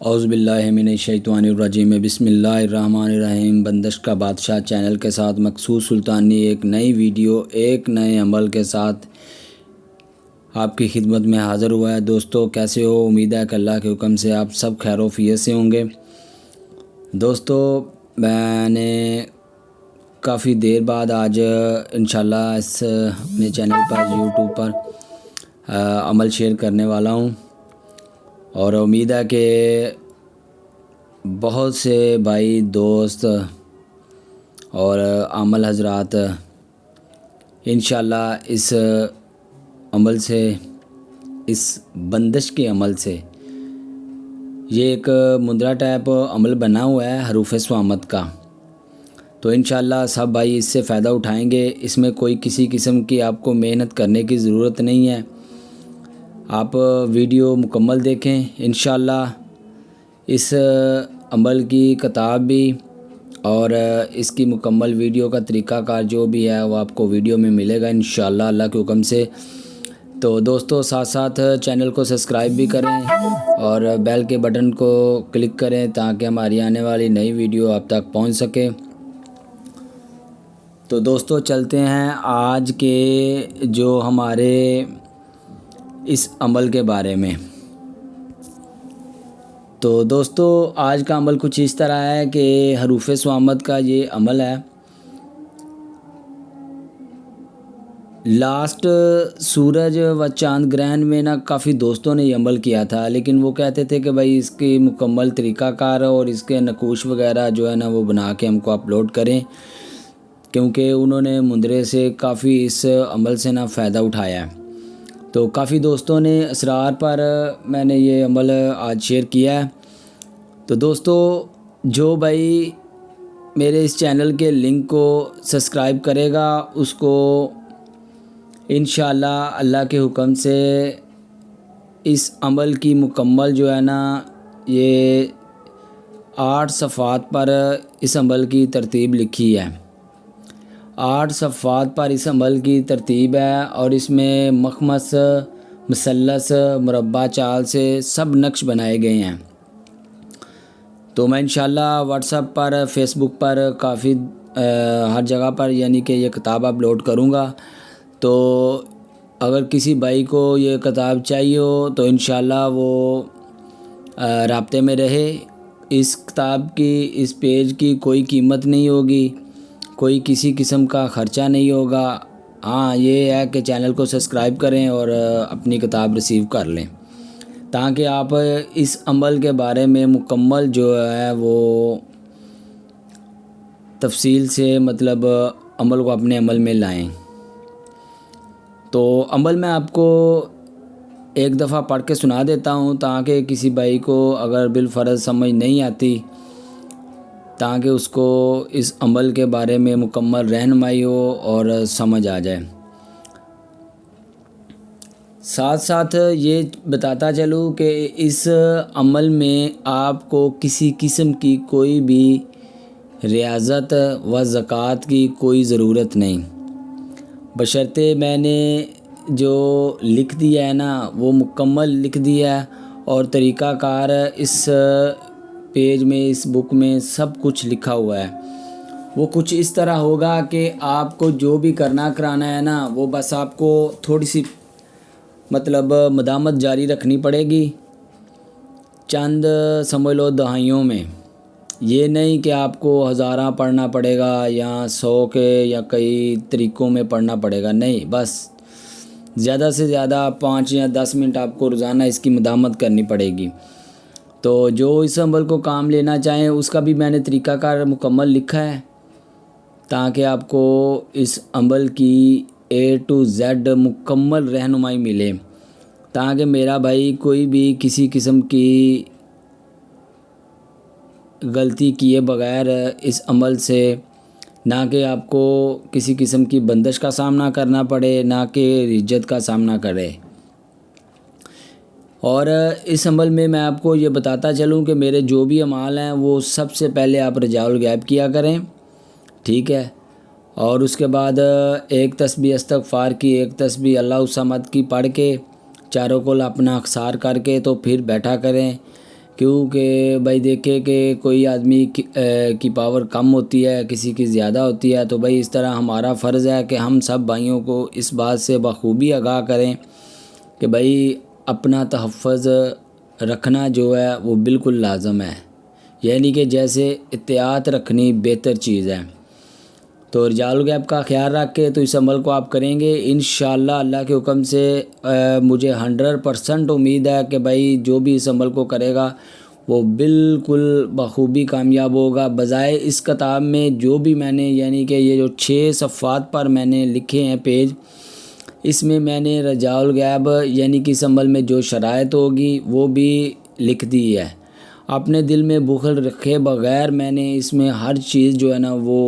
اعوذ باللہ من الشیطان الرجیم بسم اللہ الرحمن الرحیم۔ بندش کا بادشاہ چینل کے ساتھ مقصود سلطانی ایک نئی ویڈیو ایک نئے عمل کے ساتھ آپ کی خدمت میں حاضر ہوا ہے۔ دوستو کیسے ہو؟ امید ہے کہ اللہ کے حکم سے آپ سب خیر و عافیت سے ہوں گے۔ دوستو میں نے کافی دیر بعد آج انشاءاللہ اس اپنے چینل پر یوٹیوب پر عمل شیئر کرنے والا ہوں، اور امید ہے کہ بہت سے بھائی دوست اور عامل حضرات انشاءاللہ اس عمل سے، اس بندش کے عمل سے، یہ ایک مدرا ٹائپ عمل بنا ہوا ہے حروف صوامت کا، تو انشاءاللہ سب بھائی اس سے فائدہ اٹھائیں گے۔ اس میں کوئی کسی قسم کی آپ کو محنت کرنے کی ضرورت نہیں ہے۔ آپ ویڈیو مکمل دیکھیں، انشاءاللہ اس عمل کی کتاب بھی اور اس کی مکمل ویڈیو کا طریقہ کار جو بھی ہے وہ آپ کو ویڈیو میں ملے گا انشاءاللہ اللہ کے حکم سے۔ تو دوستو ساتھ ساتھ چینل کو سبسکرائب بھی کریں اور بیل کے بٹن کو کلک کریں تاکہ ہماری آنے والی نئی ویڈیو آپ تک پہنچ سکے۔ تو دوستو چلتے ہیں آج کے جو ہمارے اس عمل کے بارے میں۔ تو دوستو آج کا عمل کچھ اس طرح ہے کہ حروف صوامت کا یہ عمل ہے۔ لاسٹ سورج و چاند گرہن میں کافی دوستوں نے یہ عمل کیا تھا، لیکن وہ کہتے تھے کہ بھائی اس کی مکمل طریقہ کار اور اس کے نقوش وغیرہ جو ہے وہ بنا کے ہم کو اپلوڈ کریں، کیونکہ انہوں نے مندرے سے کافی اس عمل سے فائدہ اٹھایا ہے۔ تو کافی دوستوں نے اسرار پر میں نے یہ عمل آج شیئر کیا ہے۔ تو دوستو جو بھائی میرے اس چینل کے لنک کو سبسکرائب کرے گا اس کو انشاءاللہ اللہ کے حکم سے اس عمل کی مکمل جو ہے یہ 8 صفحات پر اس عمل کی ترتیب لکھی ہے۔ 8 صفحات پر اس عمل کی ترتیب ہے، اور اس میں مخمس، مثلث، مربع چال سے سب نقش بنائے گئے ہیں۔ تو میں انشاءاللہ واٹس ایپ پر، فیس بک پر، کافی ہر جگہ پر یعنی کہ یہ کتاب اپلوڈ کروں گا۔ تو اگر کسی بھائی کو یہ کتاب چاہیے ہو تو انشاءاللہ وہ رابطے میں رہے۔ اس کتاب کی، اس پیج کی کوئی قیمت نہیں ہوگی، کوئی کسی قسم کا خرچہ نہیں ہوگا۔ ہاں یہ ہے کہ چینل کو سبسکرائب کریں اور اپنی کتاب ریسیو کر لیں تاکہ آپ اس عمل کے بارے میں مکمل جو ہے وہ تفصیل سے عمل کو اپنے عمل میں لائیں۔ تو عمل میں آپ کو ایک دفعہ پڑھ کے سنا دیتا ہوں تاکہ کسی بھائی کو اگر بالفرض سمجھ نہیں آتی تاکہ اس کو اس عمل کے بارے میں مکمل رہنمائی ہو اور سمجھ آ جائے۔ ساتھ ساتھ یہ بتاتا چلوں کہ اس عمل میں آپ کو کسی قسم کی کوئی بھی ریاضت و زکوٰۃ کی کوئی ضرورت نہیں، بشرطے میں نے جو لکھ دیا ہے وہ مکمل لکھ دیا ہے، اور طریقہ کار اس پیج میں، اس بک میں سب کچھ لکھا ہوا ہے۔ وہ کچھ اس طرح ہوگا کہ آپ کو جو بھی کرانا ہے وہ بس آپ کو تھوڑی سی مدامت جاری رکھنی پڑے گی، چند سمجھ لو دہائیوں میں۔ یہ نہیں کہ آپ کو ہزاراں پڑھنا پڑے گا یا 100 کے یا کئی طریقوں میں پڑھنا پڑے گا، نہیں، بس زیادہ سے زیادہ 5 یا 10 منٹ آپ کو روزانہ اس کی مدامت کرنی پڑے گی۔ تو جو اس عمل کو کام لینا چاہیں اس کا بھی میں نے طریقہ کار مکمل لکھا ہے تاکہ آپ کو اس عمل کی A to Z مکمل رہنمائی ملے، تاکہ میرا بھائی کوئی بھی کسی قسم کی غلطی کیے بغیر اس عمل سے نہ کہ آپ کو کسی قسم کی بندش کا سامنا کرنا پڑے، نہ کہ رجت کا سامنا کرے۔ اور اس عمل میں میں آپ کو یہ بتاتا چلوں کہ میرے جو بھی اعمال ہیں وہ سب سے پہلے آپ رجاء الغیب کیا کریں، ٹھیک ہے، اور اس کے بعد ایک تسبیح استغفار کی، ایک تسبیح اللہ الصمد کی پڑھ کے چاروں کو اپنا اخسار کر کے تو پھر بیٹھا کریں کیونکہ بھائی دیکھے کہ کوئی آدمی کی پاور کم ہوتی ہے، کسی کی زیادہ ہوتی ہے، تو بھائی اس طرح ہمارا فرض ہے کہ ہم سب بھائیوں کو اس بات سے بخوبی آگاہ کریں کہ بھائی اپنا تحفظ رکھنا جو ہے وہ بالکل لازم ہے، یعنی کہ جیسے احتیاط رکھنی بہتر چیز ہے۔ تو رجال الغیب کا خیال رکھ کے تو اس عمل کو آپ کریں گے انشاءاللہ اللہ کے حکم سے۔ مجھے 100% امید ہے کہ بھائی جو بھی اس عمل کو کرے گا وہ بالکل بخوبی کامیاب ہوگا۔ بجائے اس کتاب میں جو بھی میں نے یعنی کہ یہ جو 6 صفحات پر میں نے لکھے ہیں پیج، اس میں نے رجال الغیب یعنی کہ اس عمل میں جو شرائط ہوگی وہ بھی لکھ دی ہے۔ اپنے دل میں بخل رکھے بغیر میں نے اس میں ہر چیز جو ہے نا وہ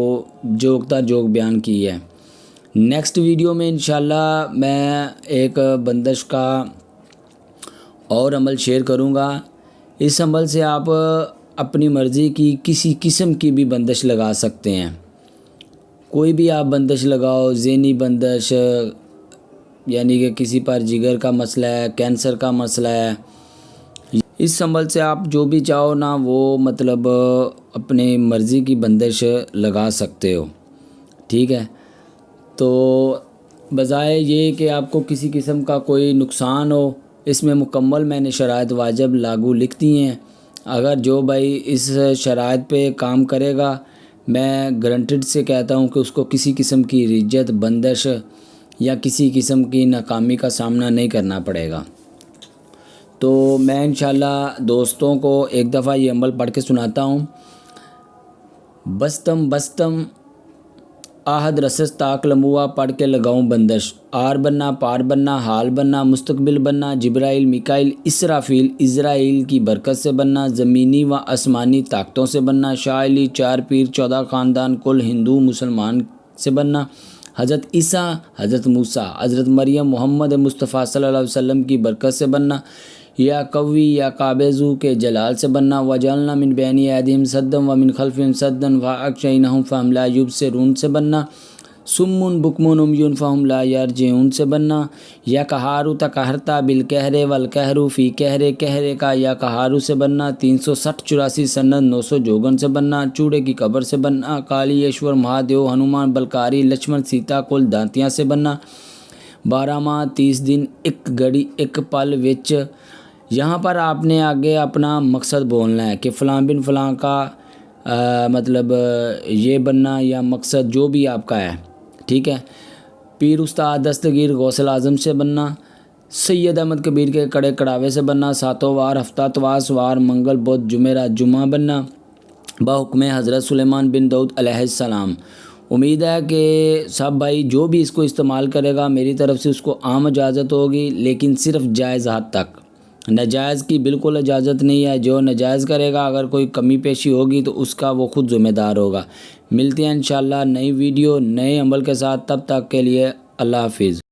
جوک تا جوک بیان کی ہے۔ نیکسٹ ویڈیو میں انشاءاللہ میں ایک بندش کا اور عمل شیئر کروں گا۔ اس عمل سے آپ اپنی مرضی کی کسی قسم کی بھی بندش لگا سکتے ہیں، کوئی بھی آپ بندش لگاؤ، ذہنی بندش، یعنی کہ کسی پر جگر کا مسئلہ ہے، کینسر کا مسئلہ ہے، اس عمل سے آپ جو بھی چاہو نا وہ مطلب اپنے مرضی کی بندش لگا سکتے ہو، ٹھیک ہے۔ تو بجائے یہ کہ آپ کو کسی قسم کا کوئی نقصان ہو، اس میں مکمل میں نے شرائط واجب لاگو لکھ دی ہیں۔ اگر جو بھائی اس شرائط پہ کام کرے گا، میں گارنٹیڈ سے کہتا ہوں کہ اس کو کسی قسم کی رجت، بندش یا کسی قسم کی ناکامی کا سامنا نہیں کرنا پڑے گا۔ تو میں انشاءاللہ دوستوں کو ایک دفعہ یہ عمل پڑھ کے سناتا ہوں۔ بستم بستم آہد رسس تاک لموہ، پڑھ کے لگاؤں بندش، آر بننا، پار بننا، حال بننا، مستقبل بننا، جبرائیل، میکائیل، اسرافیل، اسرائیل کی برکت سے بننا، زمینی و آسمانی طاقتوں سے بننا، شاہ علی، 4 پیر، 14 خاندان، کل ہندو مسلمان سے بننا، حضرت عیسیٰ، حضرت موسیٰ، حضرت مریم، محمد مصطفیٰ صلی اللہ علیہ وسلم کی برکت سے بننا، یا قوی یا قابضو کے جلال سے بننا، وجعلنا من بین ایدیہم سدا ومن خلفہم سدا فاغشیناہم فہم لا یبصرون سے بننا، سم بکم عمی فہم لا یرجعون سے بننا، یا قہارو تقہرتا بالقہر والقہر فی قہر قہر کا یا قہارو سے بننا، 360 84 سند 900 جوگن سے بننا، چوڑے کی قبر سے بننا، کالی ایشور مہادیو ہنومان بلکاری لچمن سیتا کل دانتیاں سے بننا، 12 ماہ 30 دن ایک گھڑی ایک پل وچ۔ یہاں پر آپ نے آگے اپنا مقصد بولنا ہے کہ فلاں بن فلاں کا مطلب یہ بننا یا مقصد جو بھی آپ کا ہے، ٹھیک ہے۔ پیر استاد دستگیر غوث اعظم سے بننا، سید احمد کبیر کے کڑے کڑاوے سے بننا، 7 وار ہفتہ تواس وار منگل بدھ جمعرات جمعہ بننا، بحکم حضرت سلیمان بن داؤد علیہ السلام۔ امید ہے کہ سب بھائی جو بھی اس کو استعمال کرے گا میری طرف سے اس کو عام اجازت ہوگی، لیکن صرف جائز حد تک، ناجائز کی بالکل اجازت نہیں ہے۔ جو ناجائز کرے گا اگر کوئی کمی پیشی ہوگی تو اس کا وہ خود ذمہ دار ہوگا۔ ملتے ہیں انشاءاللہ نئی ویڈیو نئے عمل کے ساتھ، تب تک کے لیے اللہ حافظ۔